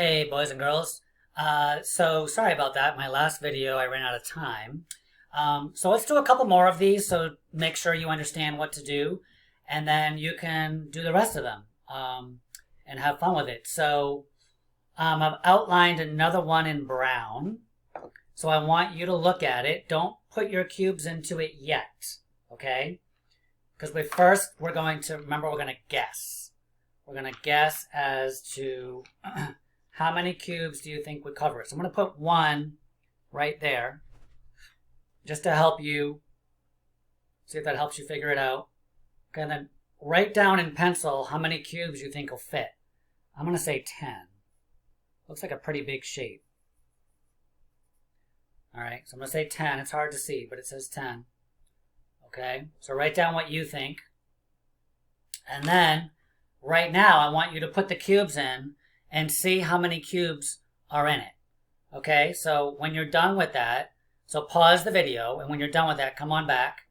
Hey, boys and girls. So sorry about that. My last video, I ran out of time. So let's do a couple more of these so make sure you understand what to do, and then you can do the rest of them and have fun with it. So I've outlined another one in brown. So I want you to look at it. Don't put your cubes into it yet, okay? Because we're going to, remember, we're going to guess. We're going to guess as to how many cubes do you think would cover it? So I'm going to put 1 right there just to help you, see if that helps you figure it out. Okay, and then write down in pencil how many cubes you think will fit. I'm going to say 10. Looks like a pretty big shape. All right, so I'm going to say 10. It's hard to see, but it says 10. Okay, so write down what you think. And then, right now, I want you to put the cubes in and see how many cubes are in it. Okay, so when you're done with that, so pause the video, and when you're done with that, come on back,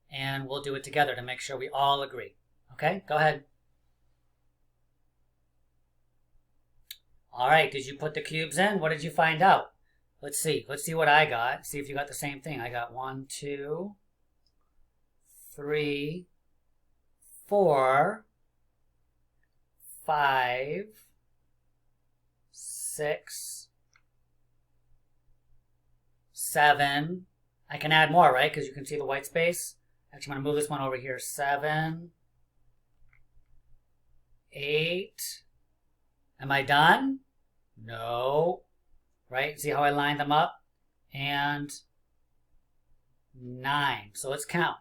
and we'll do it together to make sure we all agree. Okay, go ahead. All right, did you put the cubes in? What did you find out? Let's see what I got. See if you got the same thing. I got 1, 2, 3, 4, 5, 6, 7. I can add more, right? Because you can see the white space. Actually, I'm going to move this one over here. 7, 8. Am I done? No. Right? See how I lined them up? And 9. So let's count.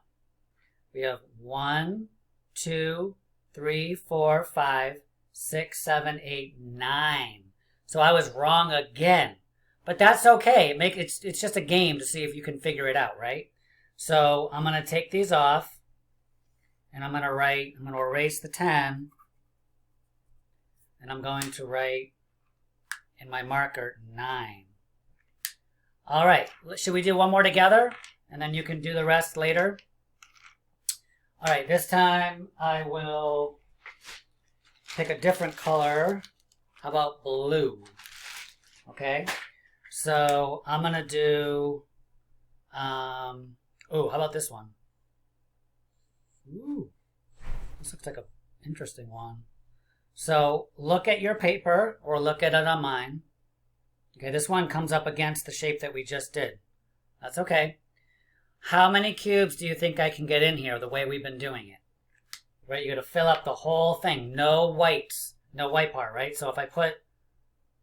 We have 1, 2, 3, 4, 5, 6, 7, 8, 9. So I was wrong again. But that's okay. It's just a game to see if you can figure it out, right? So I'm going to take these off. And I'm going to erase the 10. And I'm going to write in my marker 9. All right. Should we do one more together? And then you can do the rest later. All right. This time I will pick a different color. How about blue? Okay. So I'm going to do, how about this one? Ooh, this looks like an interesting one. So look at your paper or look at it on mine. Okay, this one comes up against the shape that we just did. That's okay. How many cubes do you think I can get in here the way we've been doing it? Right, you're going to fill up the whole thing. No whites, no white part, right? So if I put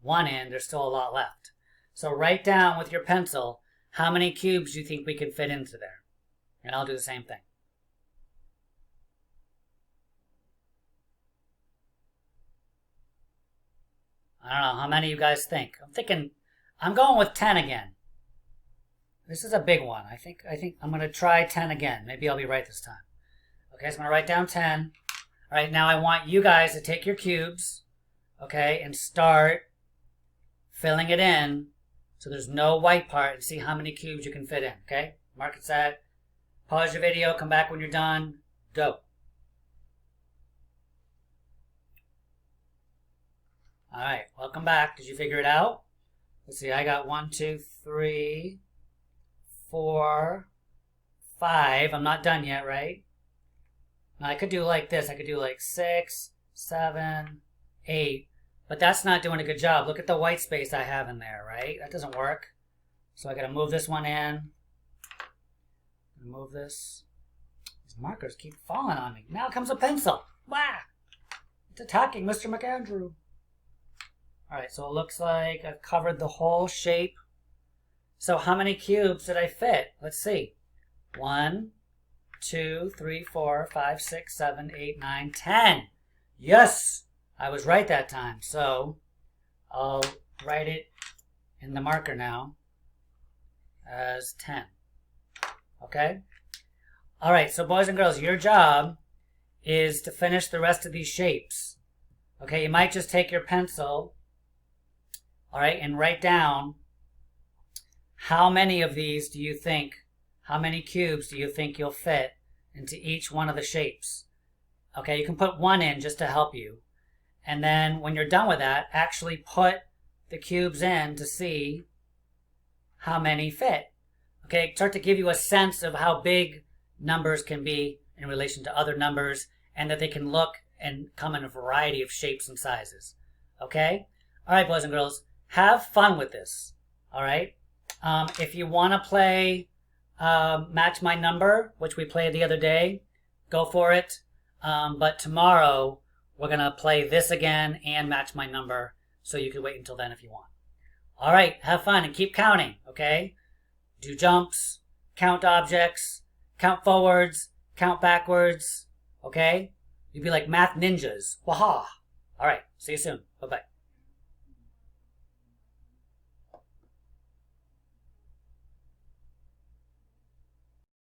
1 in, there's still a lot left. So write down with your pencil how many cubes you think we can fit into there. And I'll do the same thing. I don't know how many you guys think. I'm going with 10 again. This is a big one. I think I'm going to try 10 again. Maybe I'll be right this time. Okay, so I'm going to write down 10. All right, now I want you guys to take your cubes, okay, and start filling it in so there's no white part and see how many cubes you can fit in, okay? Mark it set. Pause your video. Come back when you're done. Go. All right, welcome back. Did you figure it out? Let's see, I got 1, 2, 3, 4, 5. I'm not done yet, right? Now I could do like this. I could do like 6, 7, 8. But that's not doing a good job. Look at the white space I have in there, right? That doesn't work. So I got to move this one in. Move this. These markers keep falling on me. Now comes a pencil. Wow! It's attacking Mr. McAndrew. Alright, so it looks like I've covered the whole shape. So how many cubes did I fit? Let's see. 1, 2, 3, 4, 5, 6, 7, 8, 9, 10. Yes! I was right that time. So I'll write it in the marker now as 10. Okay? Alright, so boys and girls, your job is to finish the rest of these shapes. Okay, you might just take your pencil, alright, and write down how many of these do you think, how many cubes do you think you'll fit into each one of the shapes. Okay, you can put 1 in just to help you. And then when you're done with that, actually put the cubes in to see how many fit. Okay, start to give you a sense of how big numbers can be in relation to other numbers, and that they can look and come in a variety of shapes and sizes. Okay? All right, boys and girls, have fun with this. All right? If you want to play Match My Number, which we played the other day, go for it. But tomorrow, we're going to play this again and Match My Number, so you can wait until then if you want. All right, have fun and keep counting, okay? Do jumps, count objects, count forwards, count backwards, okay? You'd be like math ninjas. Waha! All right, see you soon. Bye-bye.